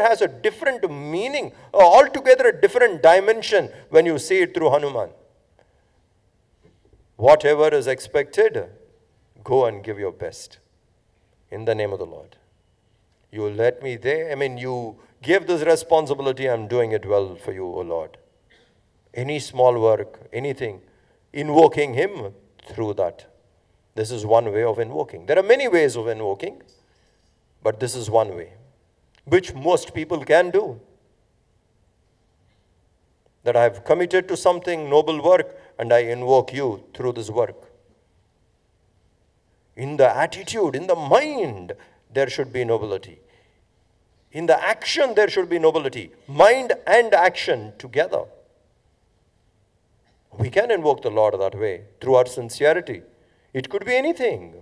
has a different meaning, altogether a different dimension when you see it through Hanuman. Whatever is expected, go and give your best. In the name of the Lord. You will let me there. You give this responsibility, I'm doing it well for you, O Lord. Any small work, anything, invoking Him through that. This is one way of invoking. There are many ways of invoking, but this is one way, which most people can do. That I have committed to something, noble work, and I invoke you through this work. In the attitude, in the mind, there should be nobility. In the action, there should be nobility. Mind and action together. We can invoke the Lord that way, through our sincerity. It could be anything.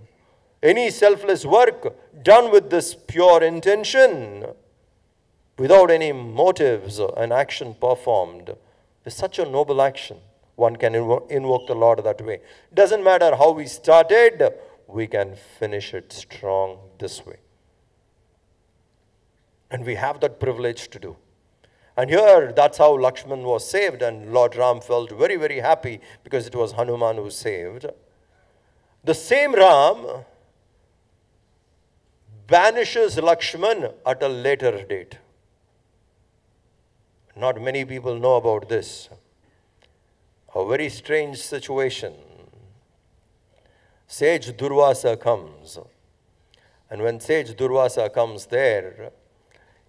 Any selfless work done with this pure intention, without any motives and action performed, is such a noble action. One can invoke the Lord that way. Doesn't matter how we started, we can finish it strong this way. And we have that privilege to do. And here, that's how Lakshman was saved, and Lord Ram felt very, very happy because it was Hanuman who saved. The same Ram banishes Lakshman at a later date. Not many people know about this. A very strange situation. Sage Durvasa comes. And when Sage Durvasa comes there,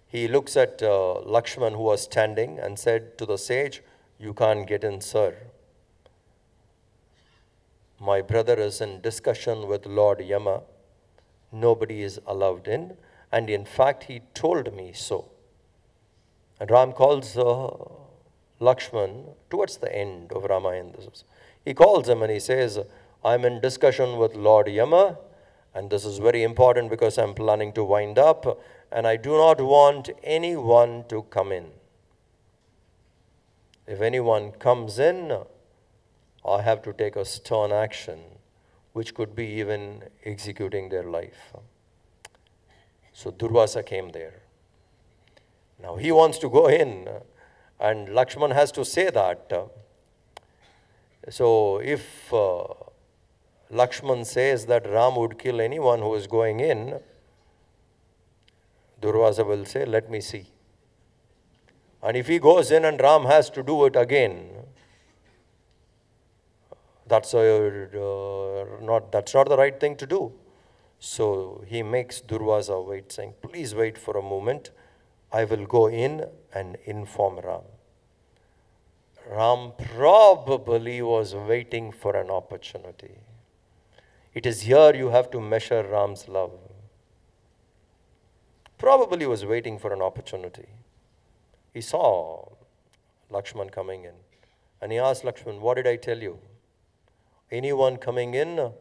he looks at Lakshman, who was standing, and said to the sage, "You can't get in, sir. My brother is in discussion with Lord Yama. Nobody is allowed in. And in fact, he told me so." And Ram calls Lakshman towards the end of Ramayana. He calls him and he says, "I'm in discussion with Lord Yama, and this is very important because I'm planning to wind up, and I do not want anyone to come in. If anyone comes in, I have to take a stern action, which could be even executing their life." So Durvasa came there. Now he wants to go in, and Lakshman has to say that. So if Lakshman says that Ram would kill anyone who is going in, Durvasa will say, "Let me see." And if he goes in and Ram has to do it again, that's not the right thing to do. So he makes Durvasa wait, saying, "Please wait for a moment. I will go in and inform Ram." Ram probably was waiting for an opportunity. It is here you have to measure Ram's love. Probably was waiting for an opportunity. He saw Lakshman coming in, and he asked Lakshman, "What did I tell you? Anyone coming in,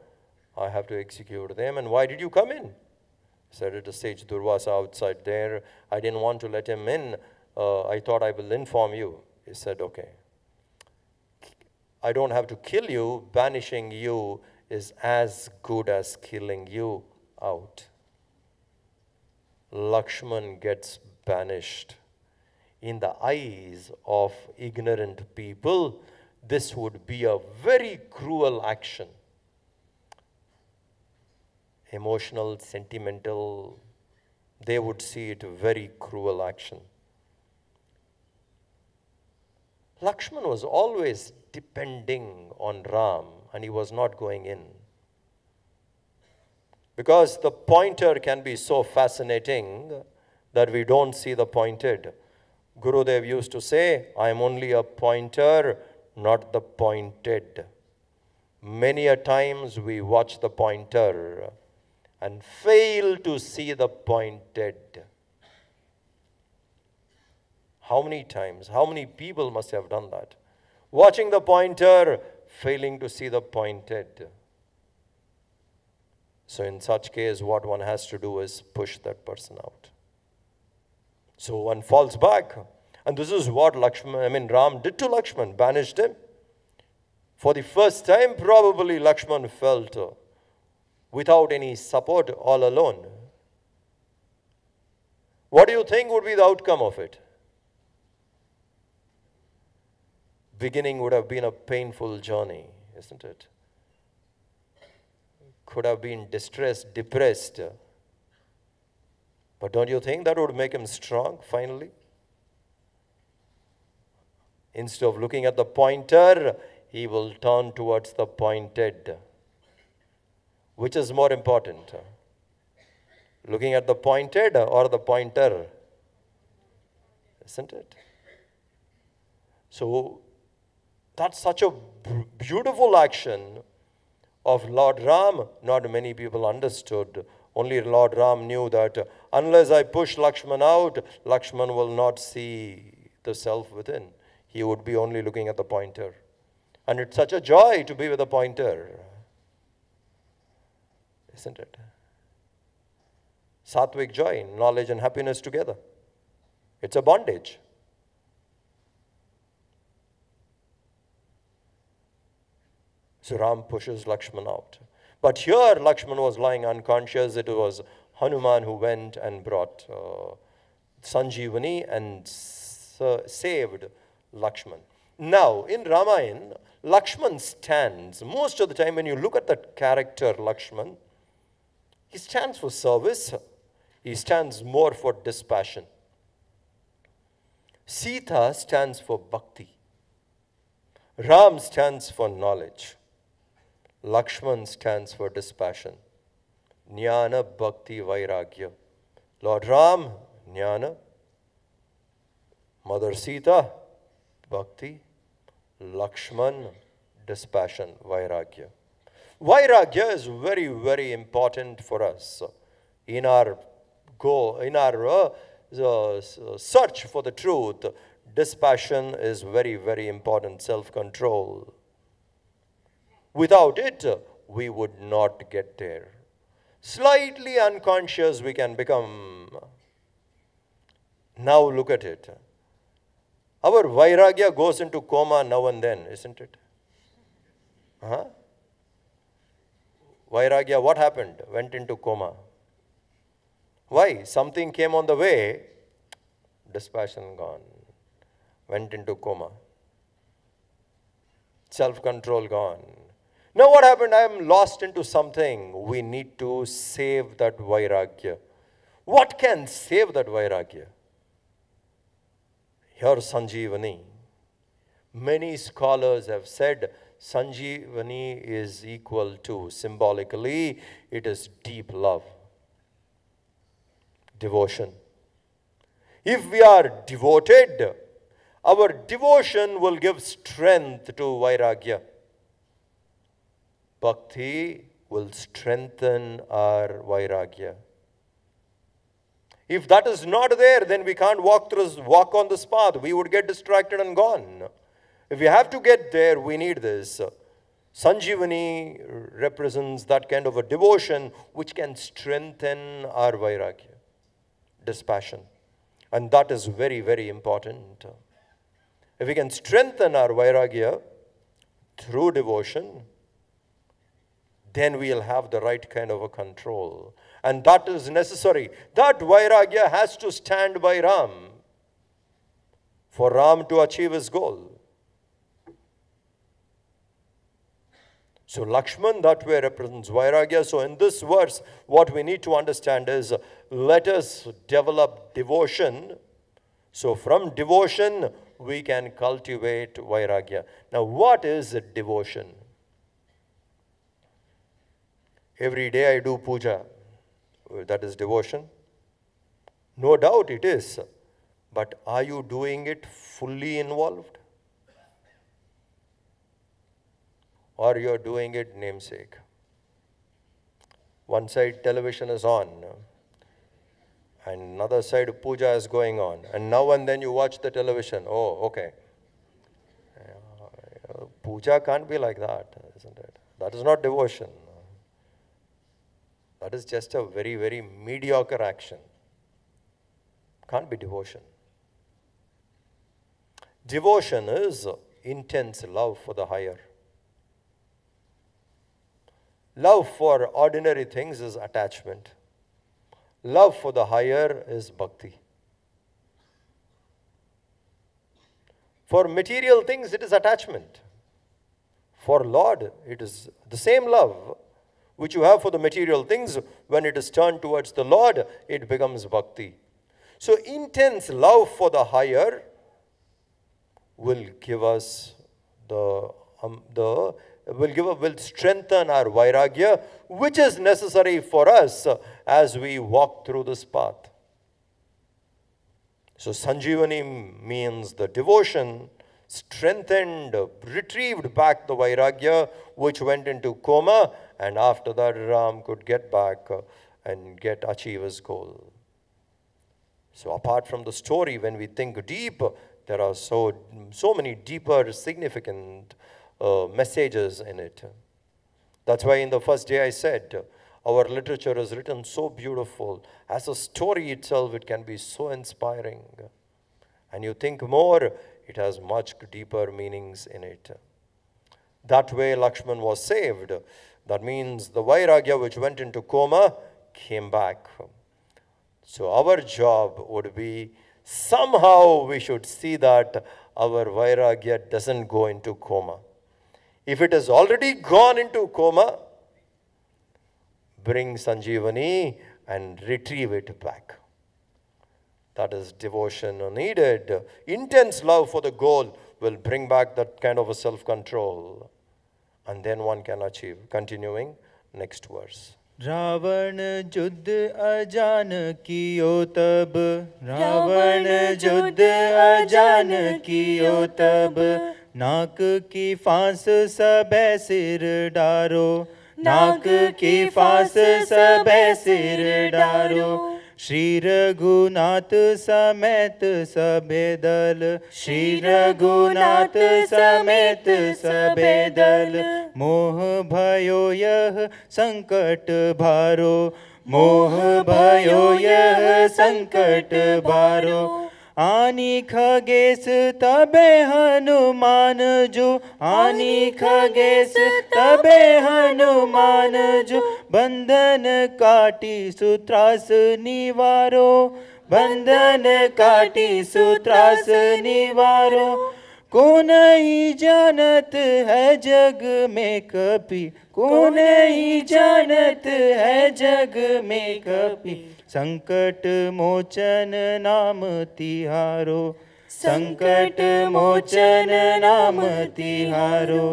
I have to execute them. And why did you come in?" He said, "It is Sage Durvasa outside there. I didn't want to let him in. I thought I will inform you." He said, "Okay. I don't have to kill you. Banishing you is as good as killing you out." Lakshman gets banished. In the eyes of ignorant people, this would be a very cruel action. Emotional, sentimental, they would see it a very cruel action. Lakshman was always depending on Ram, and he was not going in. Because the pointer can be so fascinating that we don't see the pointed. Gurudev used to say, "I am only a pointer, not the pointed." Many a times we watch the pointer and fail to see the pointed. How many times, how many people must have done that? Watching the pointer, failing to see the pointed. So in such case, what one has to do is push that person out. So one falls back. And this is what Ram did to Lakshman, banished him. For the first time, probably Lakshman felt without any support, all alone. What do you think would be the outcome of it? Beginning would have been a painful journey, isn't it? Could have been distressed, depressed. But don't you think that would make him strong finally? Instead of looking at the pointer, he will turn towards the pointed. Which is more important? Looking at the pointed or the pointer? Isn't it? So, that's such a beautiful action of Lord Ram. Not many people understood. Only Lord Ram knew that unless I push Lakshman out, Lakshman will not see the self within. He would be only looking at the pointer. And it's such a joy to be with the pointer. Isn't it? Sattvic joy, knowledge and happiness together. It's a bondage. So Ram pushes Lakshman out. But here Lakshman was lying unconscious. It was Hanuman who went and brought Sanjeevani and saved Lakshman. Now, in Ramayana, Lakshman stands. Most of the time when you look at that character Lakshman, he stands for service. He stands more for dispassion. Sita stands for bhakti. Ram stands for knowledge. Lakshman stands for dispassion. Jnana, Bhakti, Vairagya. Lord Ram, Jnana. Mother Sita, Bhakti. Lakshman, dispassion, Vairagya. Vairagya is very, very important for us in our search for the truth. Dispassion is very, very important. Self-control. Without it, we would not get there. Slightly unconscious we can become. Now look at it. Our Vairagya goes into coma now and then, isn't it? Vairagya, what happened? Went into coma. Why? Something came on the way. Dispassion gone. Went into coma. Self-control gone. Now what happened? I am lost into something. We need to save that Vairagya. What can save that Vairagya? Here Sanjeevani. Many scholars have said Sanjeevani is equal to, symbolically, it is deep love, devotion. If we are devoted, our devotion will give strength to Vairagya. Bhakti will strengthen our Vairagya. If that is not there, then we can't walk on this path. We would get distracted and gone. If we have to get there, we need this. Sanjeevani represents that kind of a devotion which can strengthen our Vairagya, dispassion. And that is very, very important. If we can strengthen our Vairagya through devotion, then we'll have the right kind of a control. And that is necessary. That Vairagya has to stand by Ram for Ram to achieve his goal. So Lakshman that way represents Vairagya. So in this verse, what we need to understand is, let us develop devotion. So from devotion, we can cultivate Vairagya. Now what is devotion? Every day I do puja. That is devotion. No doubt it is. But are you doing it fully involved? Or you're doing it namesake? One side television is on, and another side puja is going on. And now and then you watch the television. Oh, okay. Puja can't be like that, isn't it? That is not devotion. That is just a very, very mediocre action. Can't be devotion. Devotion is intense love for the higher. Love for ordinary things is attachment. Love for the higher is bhakti. For material things, it is attachment. For Lord, it is the same love which you have for the material things. When it is turned towards the Lord, it becomes bhakti. So intense love for the higher will give us will strengthen our vairagya, which is necessary for us as we walk through this path. So Sanjivani means the devotion strengthened, retrieved back the vairagya which went into coma, and after that Ram could get back and achieve his goal. So apart from the story, when we think deep, there are so many deeper, significant messages in it. That's why in the first day I said, our literature is written so beautiful. As a story itself, it can be so inspiring. And you think more, it has much deeper meanings in it. That way Lakshman was saved. That means the vairagya which went into coma came back. So our job would be, somehow we should see that our vairagya doesn't go into coma. If it has already gone into coma, bring Sanjivani and retrieve it back. That is devotion needed. Intense love for the goal will bring back that kind of a self-control. And then one can achieve. Continuing, next verse. Ravan युद्ध अजान कियो तब, रावण युद्ध अजान कियो तब, नाक की फांस सबे सिर डारो, नाक की फांस सबे सिर डारो, श्री रघुनाथ समेत सबे दल, श्री रघुनाथ समेत सबे दल, मोह भयो यह संकट भारो, मोह भयो यह संकट भारो, आनी खगेश तबे हनुमान जो, आनी खगेश तबे हनुमान जो, बंधन काटी सूत्रास निवारो, बंधन काटी सूत्रास निवारो, को नहीं जानत है जग में कपि, को नहीं जानत है जग में कपि, संकट मोचन नाम तिहारो, संकट मोचन नाम तिहारो,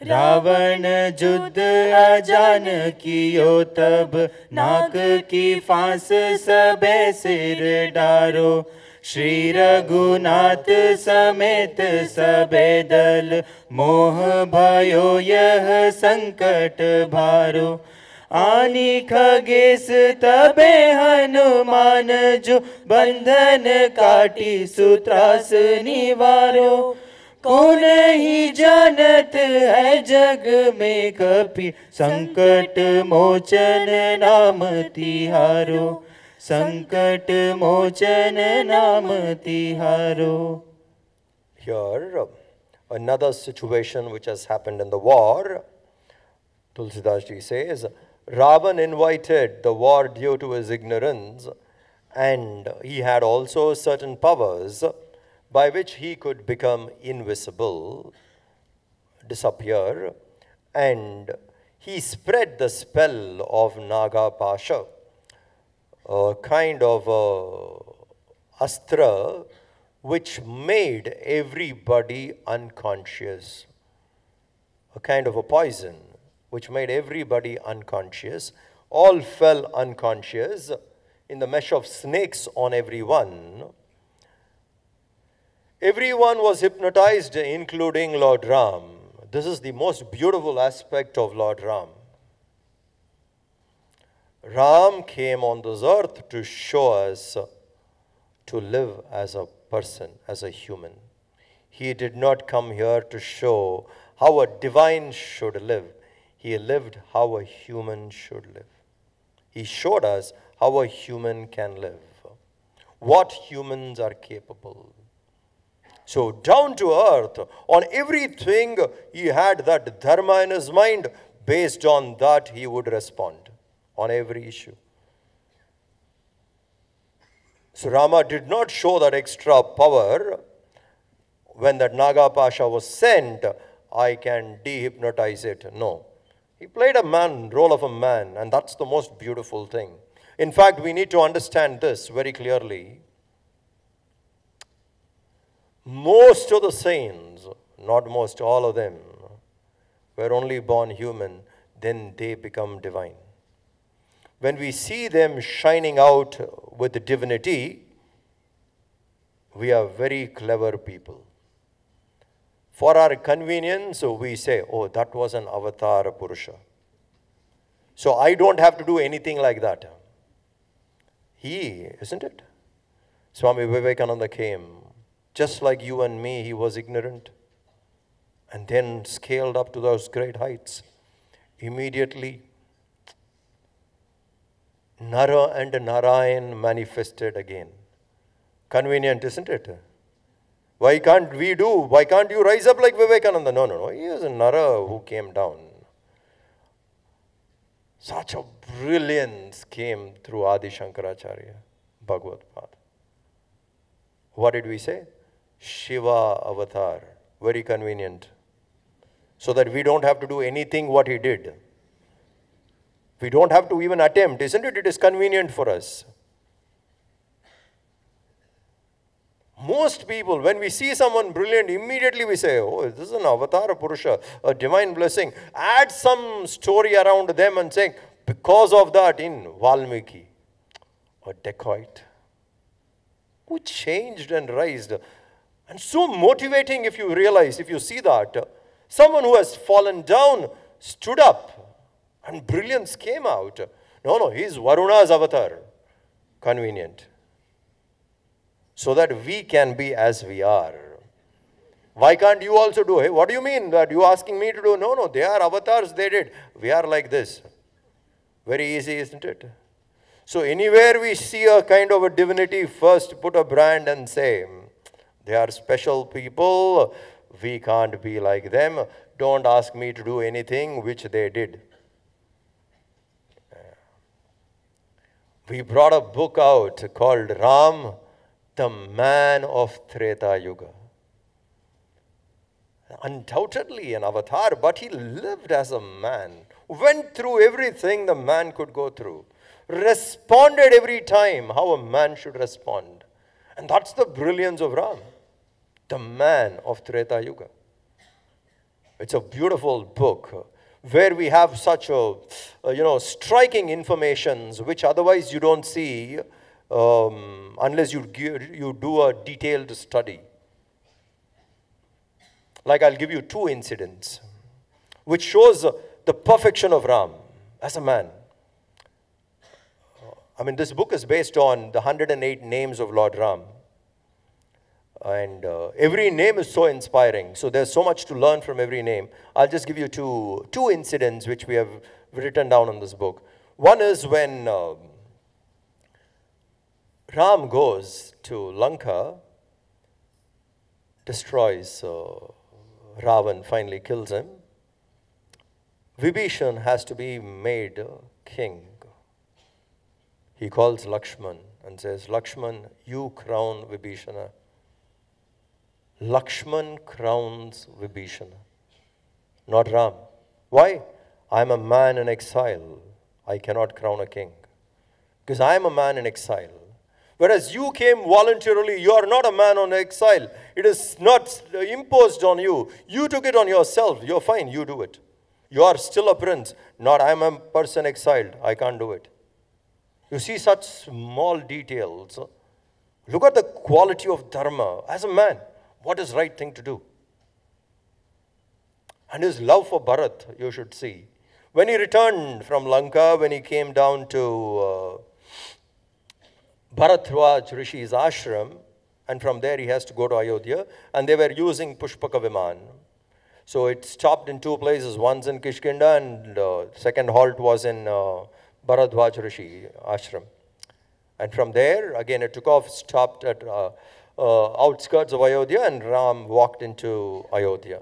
रावण युद्ध अजान कियो तब, नाक की फांस सबे सिर डारो, श्री रघुनाथ समेत सबे दल, मोह भयो यह संकट भारो, आनी खगेश तबे हनुमान जो, बंधन काटी सूत्रास निवारो, को नहीं जानत है जग में कपि, संकट मोचन नाम तिहारो, संकट मोचन नाम तिहारो. Here, another situation which has happened in the war. Tulsidas ji says, Ravan invited the war due to his ignorance, and he had also certain powers by which he could become invisible, disappear, and he spread the spell of Naga Pasha, a kind of astra which made everybody unconscious, a kind of a poison which made everybody unconscious. All fell unconscious in the mesh of snakes on everyone. Everyone was hypnotized, including Lord Ram. This is the most beautiful aspect of Lord Ram. Ram came on this earth to show us to live as a person, as a human. He did not come here to show how a divine should live. He lived how a human should live. He showed us how a human can live, what humans are capable. So down to earth, on everything, he had that dharma in his mind. Based on that, he would respond on every issue. So Rama did not show that extra power when that Naga Pasha was sent, I can de-hypnotize it. No. He played a man, role of a man, and that's the most beautiful thing. In fact, we need to understand this very clearly. Most of the saints, not most, all of them, were only born human, then they become divine. When we see them shining out with divinity, we are very clever people. For our convenience, we say, oh, that was an avatar Purusha. So I don't have to do anything like that. He, isn't it? Swami Vivekananda came. Just like you and me, he was ignorant. And then scaled up to those great heights. Immediately, Nara and Narayan manifested again. Convenient, isn't it? Why can't we do? Why can't you rise up like Vivekananda? No, no, no. He is a Nara who came down. Such a brilliance came through Adi Shankaracharya, Bhagavad Path. What did we say? Shiva avatar. Very convenient. So that we don't have to do anything what he did. We don't have to even attempt, isn't it? It is convenient for us. Most people, when we see someone brilliant, immediately we say, oh, this is an avatar Purusha, a divine blessing. Add some story around them and saying, because of that in Valmiki, a dacoit who changed and rised. And so motivating if you realize, if you see that, someone who has fallen down stood up and brilliance came out. No, he's Varuna's avatar. Convenient. So that we can be as we are. Why can't you also do? Hey, what do you mean that you asking me to do? No, they are avatars, they did. We are like this. Very easy, isn't it? So anywhere we see a kind of a divinity, first put a brand and say, they are special people, we can't be like them. Don't ask me to do anything which they did. We brought a book out called Ram, the man of Treta Yuga. Undoubtedly an avatar, but he lived as a man. Went through everything the man could go through. Responded every time how a man should respond. And that's the brilliance of Ram. The man of Treta Yuga. It's a beautiful book where we have such striking informations which otherwise you don't see unless you do a detailed study. Like I'll give you two incidents which shows the perfection of Ram as a man. This book is based on the 108 names of Lord Ram. And every name is so inspiring. So there's so much to learn from every name. I'll just give you two incidents which we have written down in this book. One is when Ram goes to Lanka, destroys Ravan, finally kills him. Vibhishan has to be made king. He calls Lakshman and says, Lakshman, you crown Vibhishana. Lakshman crowns Vibhishana, not Ram. Why? I'm a man in exile. I cannot crown a king. Because I am a man in exile. Whereas you came voluntarily, you are not a man on exile. It is not imposed on you. You took it on yourself. You're fine, you do it. You are still a prince. Not I'm a person exiled. I can't do it. You see such small details. Look at the quality of dharma as a man. What is right thing to do? And his love for Bharat, you should see. When he returned from Lanka, when he came down to Bharatwaj Rishi's ashram, and from there he has to go to Ayodhya, and they were using Pushpaka Viman. So it stopped in two places, one's in Kishkinda, and second halt was in Bharatwaj Rishi ashram. And from there, again it took off, stopped at outskirts of Ayodhya, and Ram walked into Ayodhya.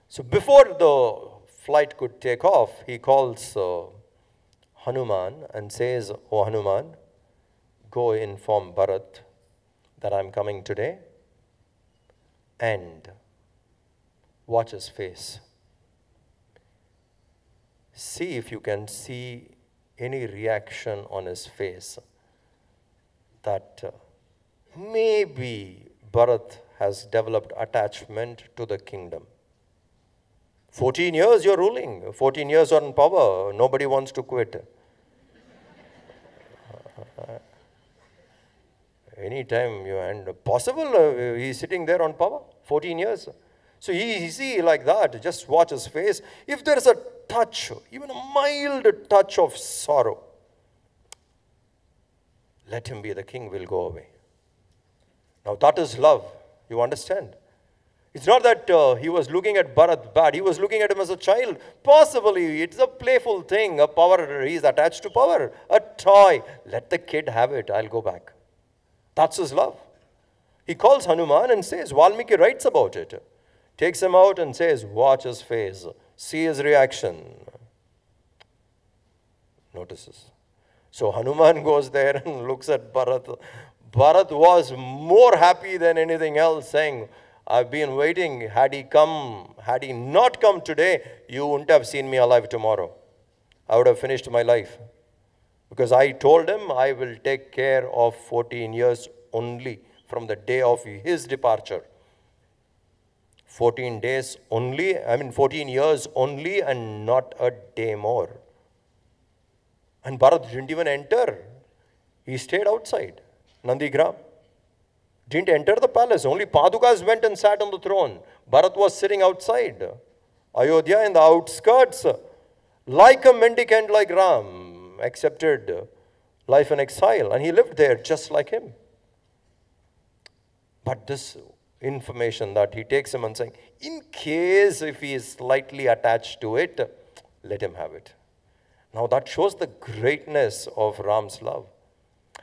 So before the flight could take off, he calls Hanuman and says, "Oh Hanuman, go inform Bharat that I'm coming today and watch his face. See if you can see any reaction on his face that maybe Bharat has developed attachment to the kingdom. 14 years you're ruling, 14 years on power, nobody wants to quit. Anytime you and possible, he's sitting there on power, 14 years. So easy like that, just watch his face. If there is a touch, even a mild touch of sorrow, let him be the king, will go away. Now that is love, you understand? It's not that he was looking at Bharat bad, he was looking at him as a child. Possibly, it's a playful thing, a power, he's attached to power, a toy. Let the kid have it, I'll go back. That's his love. He calls Hanuman and says, Valmiki writes about it. Takes him out and says, watch his face, see his reaction. Notices. So Hanuman goes there and looks at Bharat. Bharat was more happy than anything else, saying, I've been waiting. Had he not come today, you wouldn't have seen me alive tomorrow. I would have finished my life. Because I told him I will take care of 14 years only from the day of his departure. 14 days only, 14 years only and not a day more. And Bharat didn't even enter. He stayed outside, Nandigram. Didn't enter the palace. Only Padukas went and sat on the throne. Bharat was sitting outside. Ayodhya in the outskirts, like a mendicant like Ram, accepted life in exile. And he lived there just like him. But this information that he takes him and saying, in case if he is slightly attached to it, let him have it. Now that shows the greatness of Ram's love.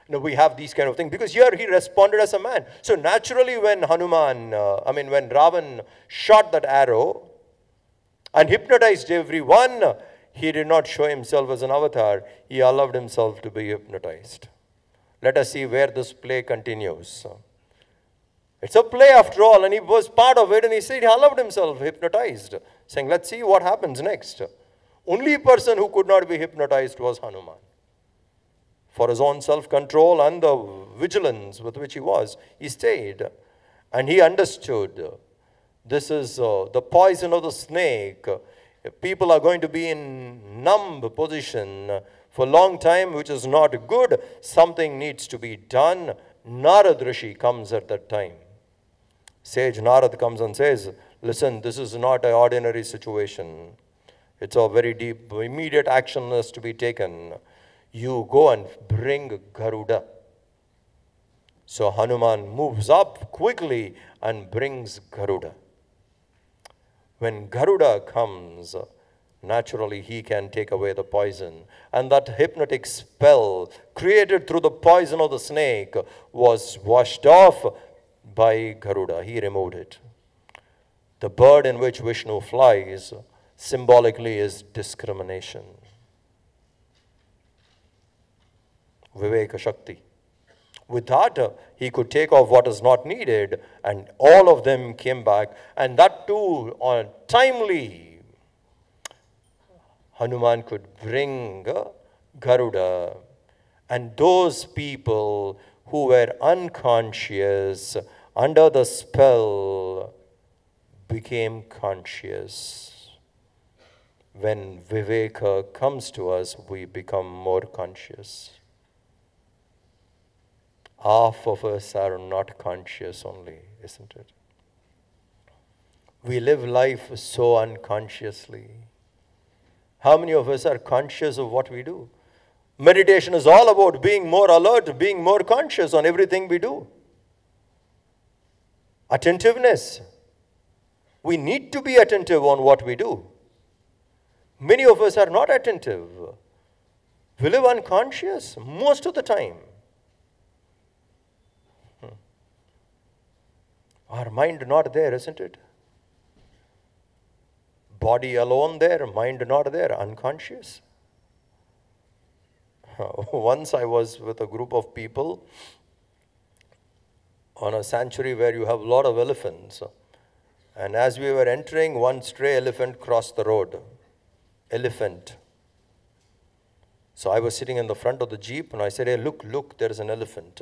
Now we have these kind of things because here he responded as a man. So naturally when when Ravan shot that arrow and hypnotized everyone, he did not show himself as an avatar. He allowed himself to be hypnotized. Let us see where this play continues. It's a play after all, and he was part of it, and he said he allowed himself hypnotized, saying, let's see what happens next. Only person who could not be hypnotized was Hanuman. For his own self-control and the vigilance with which he stayed. And he understood, this is the poison of the snake. People are going to be in numb position for a long time, which is not good. Something needs to be done. Narad Rishi comes at that time. Sage Narad comes and says, listen, this is not an ordinary situation. It's a very deep, immediate action has to be taken. You go and bring Garuda. So Hanuman moves up quickly and brings Garuda. When Garuda comes, naturally he can take away the poison. And that hypnotic spell created through the poison of the snake was washed off by Garuda. He removed it. The bird in which Vishnu flies symbolically is discrimination. Viveka Shakti. With that, he could take off what is not needed, and all of them came back. And that too, on timely, Hanuman could bring Garuda. And those people who were unconscious under the spell became conscious. When Viveka comes to us, we become more conscious. Half of us are not conscious only, isn't it? We live life so unconsciously. How many of us are conscious of what we do? Meditation is all about being more alert, being more conscious on everything we do. Attentiveness. We need to be attentive on what we do. Many of us are not attentive. We live unconscious most of the time. Our mind not there, isn't it? Body alone there, mind not there, unconscious. Once I was with a group of people on a sanctuary where you have a lot of elephants. And as we were entering, one stray elephant crossed the road. Elephant. So I was sitting in the front of the jeep and I said, hey, look, there is an elephant.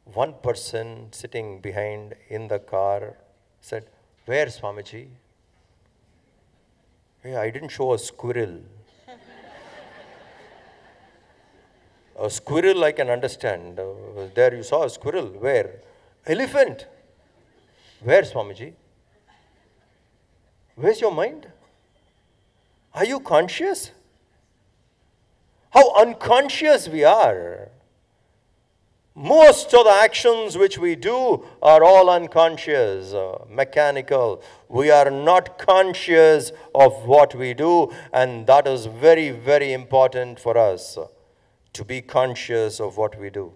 One person sitting behind in the car said, where, Swamiji? Hey, I didn't show a squirrel. A squirrel I can understand. There you saw a squirrel. Where? Elephant. Where, Swamiji? Where's your mind? Are you conscious? How unconscious we are. Most of the actions which we do are all unconscious, mechanical. We are not conscious of what we do, and that is very, very important for us, to be conscious of what we do.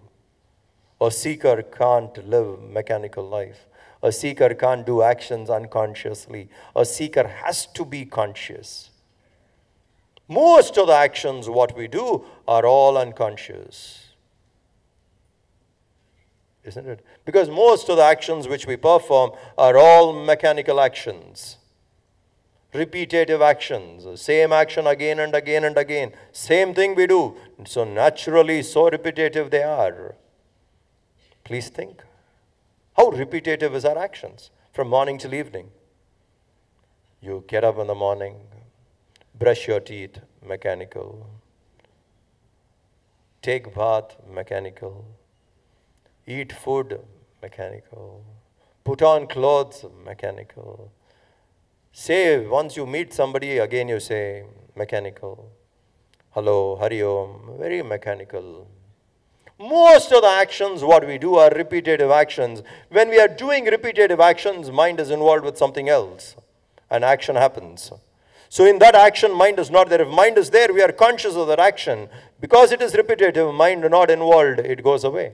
A seeker can't live mechanical life. A seeker can't do actions unconsciously. A seeker has to be conscious. Most of the actions, what we do, are all unconscious. Isn't it? Because most of the actions which we perform are all mechanical actions. Repetitive actions. Same action again and again and again. Same thing we do. So naturally, so repetitive they are. Please think. How repetitive is our actions from morning till evening? You get up in the morning, brush your teeth, mechanical. Take bath, mechanical. Eat food, mechanical. Put on clothes, mechanical. Say, once you meet somebody, again you say, mechanical. Hello, Hari Om, very mechanical. Most of the actions, what we do are repetitive actions. When we are doing repetitive actions, mind is involved with something else. And action happens. So in that action, mind is not there. If mind is there, we are conscious of that action. Because it is repetitive, mind not involved, it goes away.